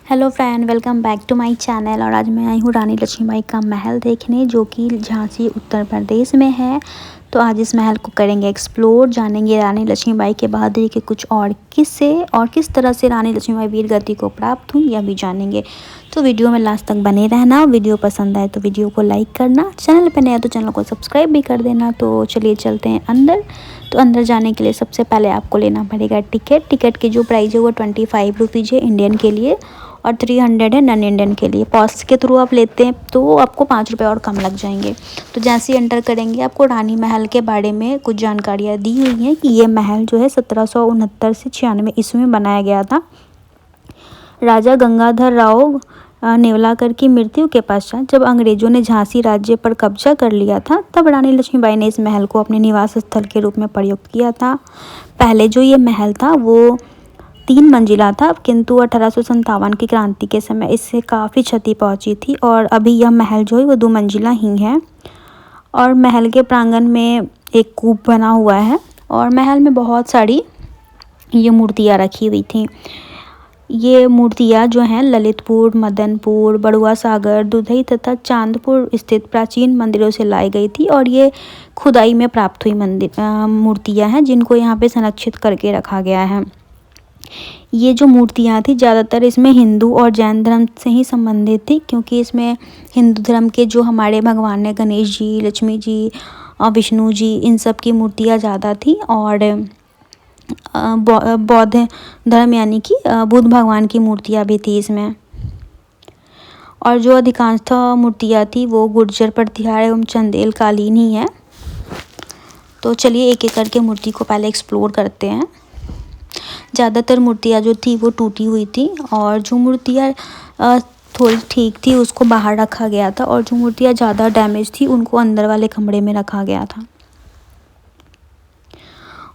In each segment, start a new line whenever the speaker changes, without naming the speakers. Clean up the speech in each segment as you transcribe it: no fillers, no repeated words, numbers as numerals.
Hello friend, welcome back to my channel. और आज मैं आई हूँ रानी लक्ष्मीबाई का महल देखने, जो कि झांसी उत्तर प्रदेश में है। तो आज इस महल को करेंगे एक्सप्लोर, जानेंगे रानी लक्ष्मीबाई के बहादुरी के कुछ और किस्से और किस तरह से रानी लक्ष्मीबाई वीर गति को प्राप्त हुई, यह भी जानेंगे। तो वीडियो में लास्ट तक बने रहना। वीडियो पसंद आए तो वीडियो को लाइक करना, चैनल पर नया तो चैनल को सब्सक्राइब भी कर देना। तो चलिए चलते हैं अंदर। तो अंदर जाने के लिए सबसे पहले आपको लेना पड़ेगा टिकट। टिकट की जो प्राइस है वो 25 रुपीज़ है इंडियन के लिए, और 300 है नॉन इंडियन के लिए। पॉस के थ्रू आप लेते हैं तो आपको 5 रुपये और कम लग जाएंगे। तो जैसे ही एंटर करेंगे आपको रानी महल के बारे में कुछ जानकारियाँ दी हुई हैं कि ये महल जो है 1769 से 96 ईस्वी में बनाया गया था। राजा गंगाधर राव नेवलाकर की मृत्यु के पश्चात जब अंग्रेजों ने झांसी राज्य पर कब्जा कर लिया था, तब रानी लक्ष्मीबाई ने इस महल को अपने निवास स्थल के रूप में प्रयुक्त किया था। पहले जो ये महल था वो 3 मंजिला था, किंतु 1857 की क्रांति के समय इससे काफ़ी क्षति पहुंची थी, और अभी यह महल जो है वो 2 मंजिला ही है। और महल के प्रांगण में एक कूप बना हुआ है, और महल में बहुत सारी ये मूर्तियाँ रखी हुई थी। ये मूर्तियाँ जो हैं ललितपुर, मदनपुर, बड़ुआ सागर, दुधई तथा चांदपुर स्थित प्राचीन मंदिरों से लाई गई थी, और ये खुदाई में प्राप्त हुई मूर्तियाँ हैं, जिनको यहाँ पे संरक्षित करके रखा गया है। ये जो मूर्तियाँ थी ज़्यादातर इसमें हिंदू और जैन धर्म से ही संबंधित थी, क्योंकि इसमें हिंदू धर्म के जो हमारे भगवान हैं गणेश जी, लक्ष्मी जी और विष्णु जी, इन सब की मूर्तियाँ ज़्यादा थी। और बौद्ध धर्म यानी कि बुद्ध भगवान की मूर्तियाँ भी थी इसमें। और जो अधिकांशतः मूर्तियाँ थी वो गुर्जर प्रतिहार एवं चंदेल कालीन ही है। तो चलिए एक एक करके मूर्ति को पहले एक्सप्लोर करते हैं। ज़्यादातर मूर्तियाँ जो थी वो टूटी हुई थी, और जो मूर्तियाँ थोड़ी ठीक थी उसको बाहर रखा गया था, और जो मूर्तियाँ ज़्यादा डैमेज थी उनको अंदर वाले कमरे में रखा गया था।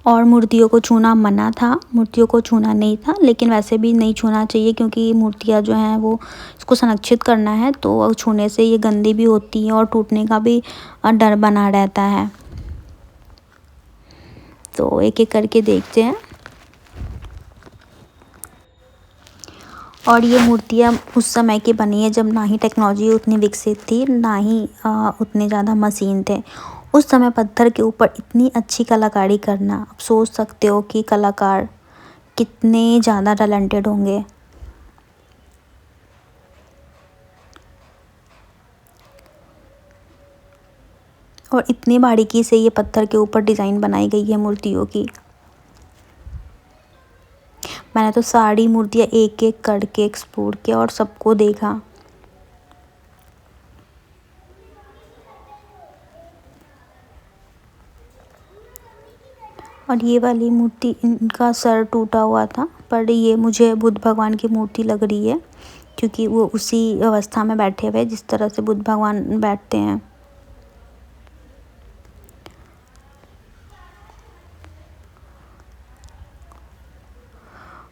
और मूर्तियों को छूना मना था, मूर्तियों को छूना नहीं था, लेकिन वैसे भी नहीं छूना चाहिए क्योंकि मूर्तियाँ जो हैं वो इसको संरक्षित करना है, तो छूने से ये गंदी भी होती हैं और टूटने का भी डर बना रहता है। तो एक एक करके देखते हैं। और ये मूर्तियाँ उस समय की बनी है जब ना ही टेक्नोलॉजी उतनी विकसित थी, ना ही उतने ज़्यादा मशीन थे। उस समय पत्थर के ऊपर इतनी अच्छी कलाकारी करना, आप सोच सकते हो कि कलाकार कितने ज़्यादा टैलेंटेड होंगे। और इतनी बारीकी से ये पत्थर के ऊपर डिज़ाइन बनाई गई है मूर्तियों की। मैंने तो सारी मूर्तियाँ एक एक करके एक्सप्लोर किया और सबको देखा। और ये वाली मूर्ति, इनका सर टूटा हुआ था, पर ये मुझे बुद्ध भगवान की मूर्ति लग रही है, क्योंकि वो उसी अवस्था में बैठे हुए जिस तरह से बुद्ध भगवान बैठते हैं।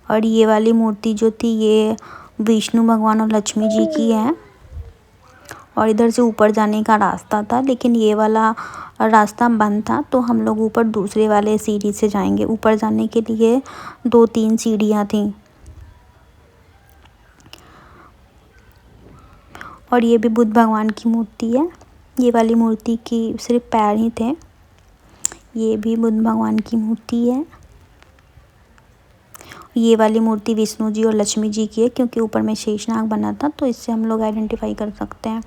और ये वाली मूर्ति जो थी ये विष्णु भगवान और लक्ष्मी जी की है। और इधर से ऊपर जाने का रास्ता था, लेकिन ये वाला रास्ता बंद था, तो हम लोग ऊपर दूसरे वाले सीढ़ी से जाएंगे। ऊपर जाने के लिए 2-3 सीढ़ियाँ थीं। और ये भी बुद्ध भगवान की मूर्ति है। ये वाली मूर्ति की सिर्फ पैर ही थे। ये भी बुद्ध भगवान की मूर्ति है। ये वाली मूर्ति विष्णु जी और लक्ष्मी जी की है, क्योंकि ऊपर में शेषनाग बना था, तो इससे हम लोग आइडेंटिफाई कर सकते हैं।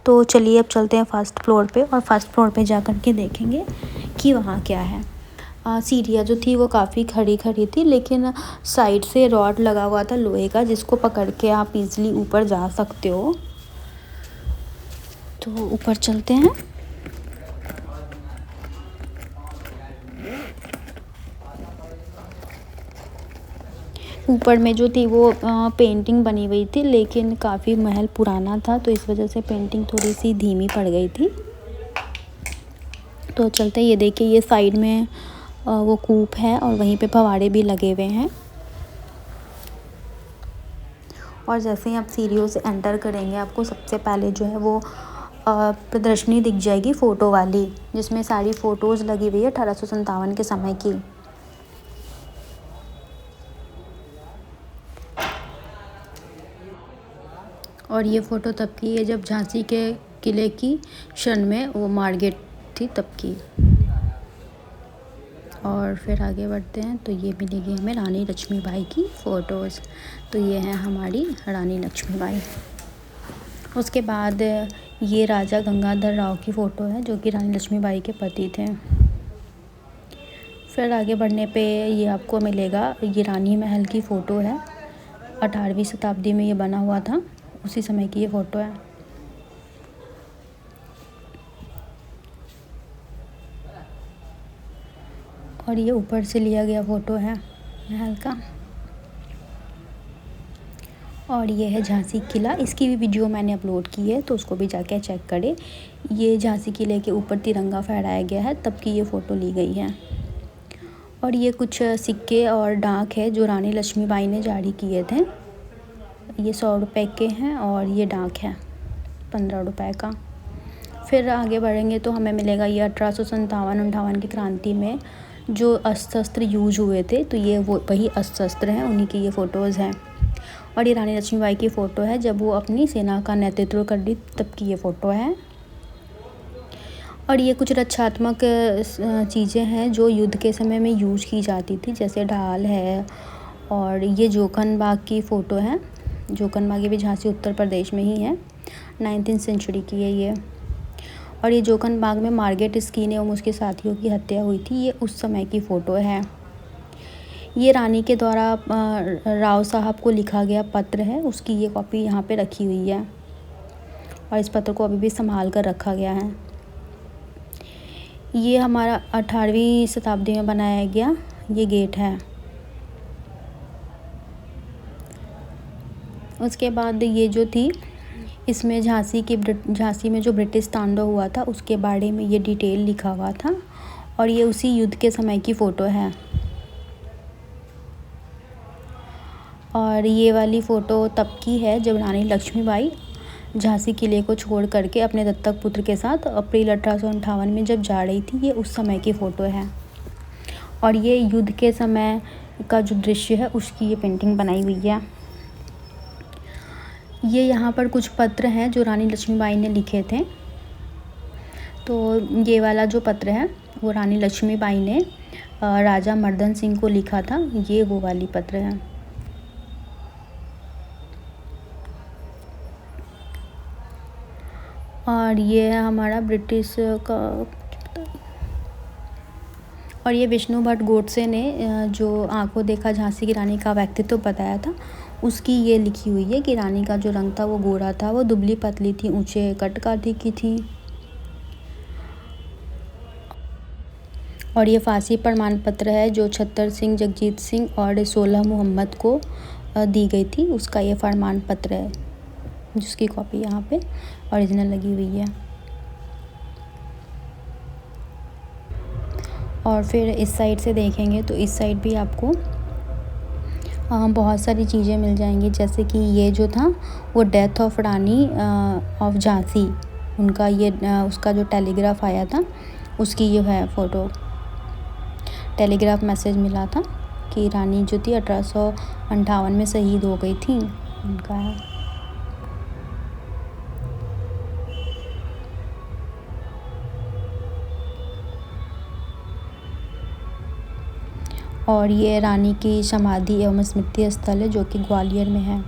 तो चलिए अब चलते हैं फर्स्ट फ्लोर पे, और फर्स्ट फ्लोर पे जा कर के देखेंगे कि वहाँ क्या है। सीढ़ियाँ जो थी वो काफ़ी खड़ी खड़ी थी, लेकिन साइड से रॉड लगा हुआ था लोहे का, जिसको पकड़ के आप इजीली ऊपर जा सकते हो। तो ऊपर चलते हैं। ऊपर में जो थी वो पेंटिंग बनी हुई थी, लेकिन काफ़ी महल पुराना था, तो इस वजह से पेंटिंग थोड़ी सी धीमी पड़ गई थी। तो चलते, ये देखिए ये साइड में वो कूप है, और वहीं पे फव्वारे भी लगे हुए हैं। और जैसे ही आप सीढ़ियों से एंटर करेंगे, आपको सबसे पहले जो है वो प्रदर्शनी दिख जाएगी फ़ोटो वाली, जिसमें सारी फ़ोटोज़ लगी हुई है 1857 के समय की। और ये फ़ोटो तब की है जब झांसी के किले की क्षण में वो मार्गेट थी तब की। और फिर आगे बढ़ते हैं तो ये मिलेगी हमें रानी लक्ष्मीबाई की फ़ोटोज़। तो ये है हमारी रानी लक्ष्मीबाई। उसके बाद ये राजा गंगाधर राव की फ़ोटो है जो कि रानी लक्ष्मीबाई के पति थे। फिर आगे बढ़ने पे ये आपको मिलेगा, ये रानी महल की फ़ोटो है। 18वीं शताब्दी में ये बना हुआ था, उसी समय की ये फ़ोटो है। और ये ऊपर से लिया गया फ़ोटो है महल का। और ये है झांसी किला, इसकी भी वीडियो मैंने अपलोड की है तो उसको भी जाके चेक करें। ये झांसी किले के ऊपर तिरंगा फहराया गया है, तब की ये फ़ोटो ली गई है। और ये कुछ सिक्के और डाक है जो रानी लक्ष्मीबाई ने जारी किए थे। ये 100 रुपये के हैं और ये डाक है 15 रुपये का। फिर आगे बढ़ेंगे तो हमें मिलेगा ये 1857-58 की क्रांति में जो अस्त्र शस्त्र यूज हुए थे, तो ये वो वही अस्त्र शस्त्र हैं, उन्हीं की ये फ़ोटोज़ हैं। और ये रानी लक्ष्मीबाई की फ़ोटो है जब वो अपनी सेना का नेतृत्व कर रही तब की ये फ़ोटो है। और ये कुछ रक्षात्मक चीज़ें हैं जो युद्ध के समय में यूज की जाती थी, जैसे ढाल है। और ये जोखन बाग की फ़ोटो है। जोखन बाग ये भी झांसी उत्तर प्रदेश में ही है, 19th सेंचुरी की है ये। और ये जोखन बाग में मार्गेट स्कीन एवं उसके साथियों की हत्या हुई थी, ये उस समय की फ़ोटो है। ये रानी के द्वारा राव साहब को लिखा गया पत्र है, उसकी ये कॉपी यहाँ पे रखी हुई है और इस पत्र को अभी भी संभाल कर रखा गया है। ये हमारा 18वीं शताब्दी में बनाया गया ये गेट है। उसके बाद ये जो थी, इसमें झांसी में जो ब्रिटिश तांडव हुआ था उसके बारे में ये डिटेल लिखा हुआ था। और ये उसी युद्ध के समय की फ़ोटो है। और ये वाली फ़ोटो तब की है जब रानी लक्ष्मीबाई झांसी किले को छोड़ करके अपने दत्तक पुत्र के साथ अप्रैल 1858 में जब जा रही थी, ये उस समय की फ़ोटो है। और ये युद्ध के समय का जो दृश्य है उसकी ये पेंटिंग बनाई हुई है। ये यहाँ पर कुछ पत्र हैं जो रानी लक्ष्मीबाई ने लिखे थे। तो ये वाला जो पत्र है वो रानी लक्ष्मीबाई ने राजा मर्दन सिंह को लिखा था, ये वो वाली पत्र है। और ये है हमारा ब्रिटिश का। और ये विष्णु भट्ट गोडसे ने जो आंखों देखा झांसी की रानी का व्यक्तित्व बताया था, उसकी ये लिखी हुई है कि रानी का जो रंग था वो गोरा था, वो दुबली पतली थी, ऊंचे कट काठी की थी। और ये फांसी प्रमाण पत्र है जो छत्तर सिंह, जगजीत सिंह और 16 मोहम्मद को दी गई थी, उसका ये प्रमाण पत्र है जिसकी कॉपी यहाँ पे ओरिजिनल लगी हुई है। और फिर इस साइड से देखेंगे तो इस साइड भी आपको बहुत सारी चीज़ें मिल जाएंगी, जैसे कि ये जो था वो death of Rani of Jhansi, उनका ये उसका जो टेलीग्राफ आया था उसकी ये है फ़ोटो। टेलीग्राफ मैसेज मिला था कि रानी जो थी 1858 में शहीद हो गई थी, उनका है। और ये रानी की समाधि एवं स्मृति स्थल है जो कि ग्वालियर में है।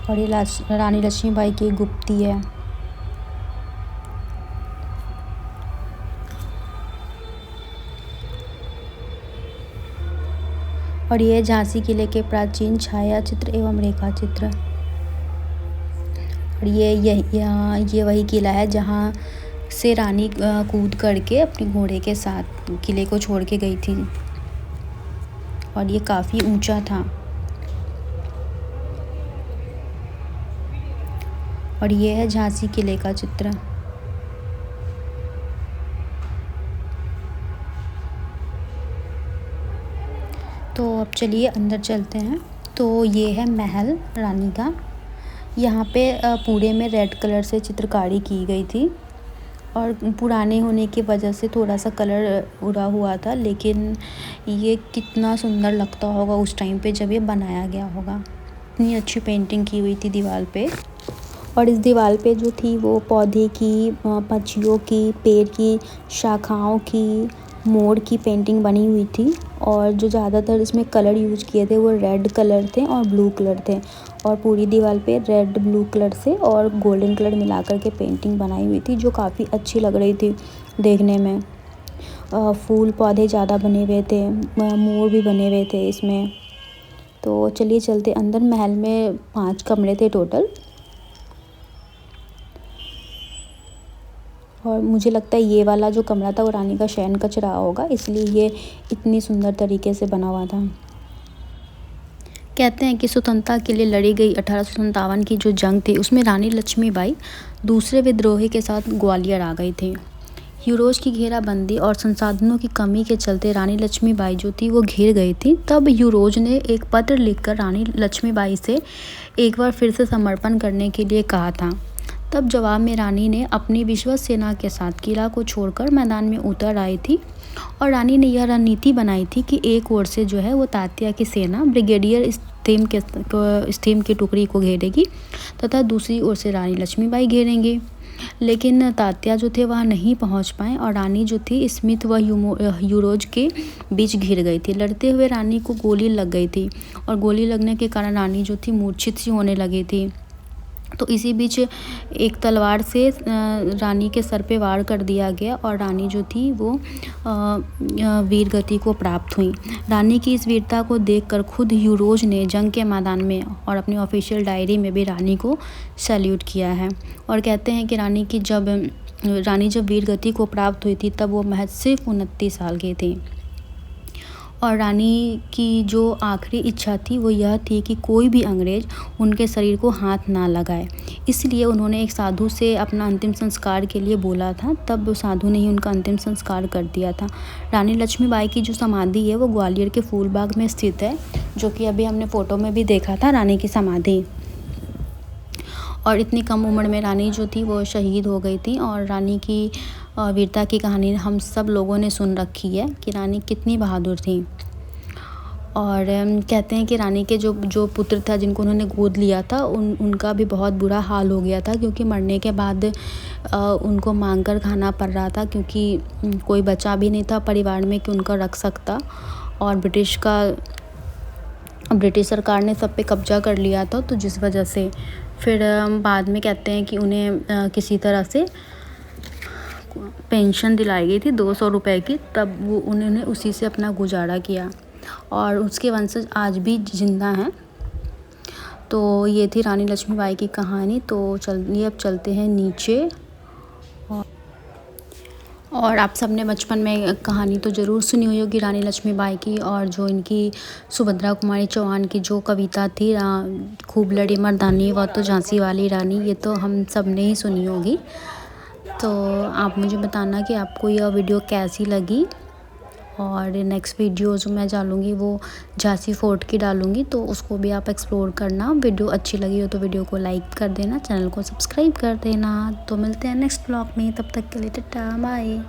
और ये रानी लक्ष्मीबाई की गुप्ती है। और ये झांसी किले के प्राचीन छाया चित्र एवं रेखा चित्र। और ये वही किला है जहाँ से रानी कूद करके अपने घोड़े के साथ किले को छोड़ के गई थी, और ये काफ़ी ऊंचा था। और ये है झांसी किले का चित्र। तो अब चलिए अंदर चलते हैं। तो ये है महल रानी का। यहाँ पे पूरे में रेड कलर से चित्रकारी की गई थी। और पुराने होने की वजह से थोड़ा सा कलर उड़ा हुआ था, लेकिन ये कितना सुंदर लगता होगा उस टाइम पे जब ये बनाया गया होगा। इतनी अच्छी पेंटिंग की हुई थी दीवार पे। और इस दीवार पे जो थी वो पौधे की, पक्षियों की, पेड़ की शाखाओं की, मोर की पेंटिंग बनी हुई थी। और जो ज़्यादातर इसमें कलर यूज किए थे वो रेड कलर थे और ब्लू कलर थे। और पूरी दीवार पे रेड ब्लू कलर से और गोल्डन कलर मिला कर के पेंटिंग बनाई हुई थी, जो काफ़ी अच्छी लग रही थी देखने में। फूल पौधे ज़्यादा बने हुए थे, मोर भी बने हुए थे इसमें। तो चलिए चलते अंदर। महल में 5 कमरे थे टोटल। और मुझे लगता है ये वाला जो कमरा था वो रानी का शयन कक्ष रहा होगा, इसलिए ये इतनी सुंदर तरीके से बना हुआ था। कहते हैं कि स्वतंत्रता के लिए लड़ी गई 1857 की जो जंग थी उसमें रानी लक्ष्मीबाई दूसरे विद्रोही के साथ ग्वालियर आ गई थी। यूरोज की घेराबंदी और संसाधनों की कमी के चलते रानी लक्ष्मीबाई जो थी वो घिर गई थी। तब यूरोज ने एक पत्र लिखकर रानी लक्ष्मीबाई से एक बार फिर से समर्पण करने के लिए कहा था। तब जवाब में रानी ने अपनी विश्वस्त सेना के साथ किला को छोड़कर मैदान में उतर आई थी। और रानी ने यह रणनीति बनाई थी कि एक ओर से जो है वो तात्या की सेना ब्रिगेडियर स्टेम की टुकड़ी को घेरेगी तथा दूसरी ओर से रानी लक्ष्मीबाई घेरेंगे। लेकिन तात्या जो थे वहाँ नहीं पहुँच पाए और रानी जो थी स्मिथ व यूरोज के बीच घिर गई थी। लड़ते हुए रानी को गोली लग गई थी और गोली लगने के कारण रानी जो थी मूर्छित सी होने लगी थी। तो इसी बीच एक तलवार से रानी के सर पे वार कर दिया गया और रानी जो थी वो वीर गति को प्राप्त हुई। रानी की इस वीरता को देखकर खुद यूरोज ने जंग के मैदान में और अपनी ऑफिशियल डायरी में भी रानी को सैल्यूट किया है। और कहते हैं कि रानी जब वीर गति को प्राप्त हुई थी तब वो महज सिर्फ 29 साल की थी। और रानी की जो आखिरी इच्छा थी वो यह थी कि कोई भी अंग्रेज उनके शरीर को हाथ ना लगाए। इसलिए उन्होंने एक साधु से अपना अंतिम संस्कार के लिए बोला था, तब वो साधु ने ही उनका अंतिम संस्कार कर दिया था। रानी लक्ष्मीबाई की जो समाधि है वो ग्वालियर के फूलबाग में स्थित है, जो कि अभी हमने फ़ोटो में भी देखा था रानी की समाधि। और इतनी कम उम्र में रानी जो थी वो शहीद हो गई थी। और रानी की वीरता की कहानी हम सब लोगों ने सुन रखी है कि रानी कितनी बहादुर थी। और कहते हैं कि रानी के जो पुत्र था जिनको उन्होंने गोद लिया था उनका भी बहुत बुरा हाल हो गया था, क्योंकि मरने के बाद उनको मांग कर खाना पड़ रहा था, क्योंकि कोई बचा भी नहीं था परिवार में कि उनका रख सकता। और ब्रिटिश सरकार ने सब पे कब्जा कर लिया था, तो जिस वजह से फिर बाद में कहते हैं कि उन्हें किसी तरह से पेंशन दिलाई गई थी 200 रुपए की, तब वो उन्होंने उसी से अपना गुजारा किया। और उसके वंशज आज भी जिंदा हैं। तो ये थी रानी लक्ष्मीबाई की कहानी। तो चलिए अब चलते हैं नीचे। और आप सबने बचपन में कहानी तो ज़रूर सुनी हुई होगी रानी लक्ष्मीबाई की। और जो इनकी सुभद्रा कुमारी चौहान की जो कविता थी, खूब लड़ी मर्दानी वह तो झांसी वाली रानी, ये तो हम सब ने ही सुनी होगी। तो आप मुझे बताना कि आपको यह वीडियो कैसी लगी। और नेक्स्ट वीडियो जो मैं डालूँगी वो झांसी फोर्ट की डालूँगी, तो उसको भी आप एक्सप्लोर करना। वीडियो अच्छी लगी हो तो वीडियो को लाइक कर देना, चैनल को सब्सक्राइब कर देना। तो मिलते हैं नेक्स्ट ब्लॉग में, तब तक के लिए टाटा बाय।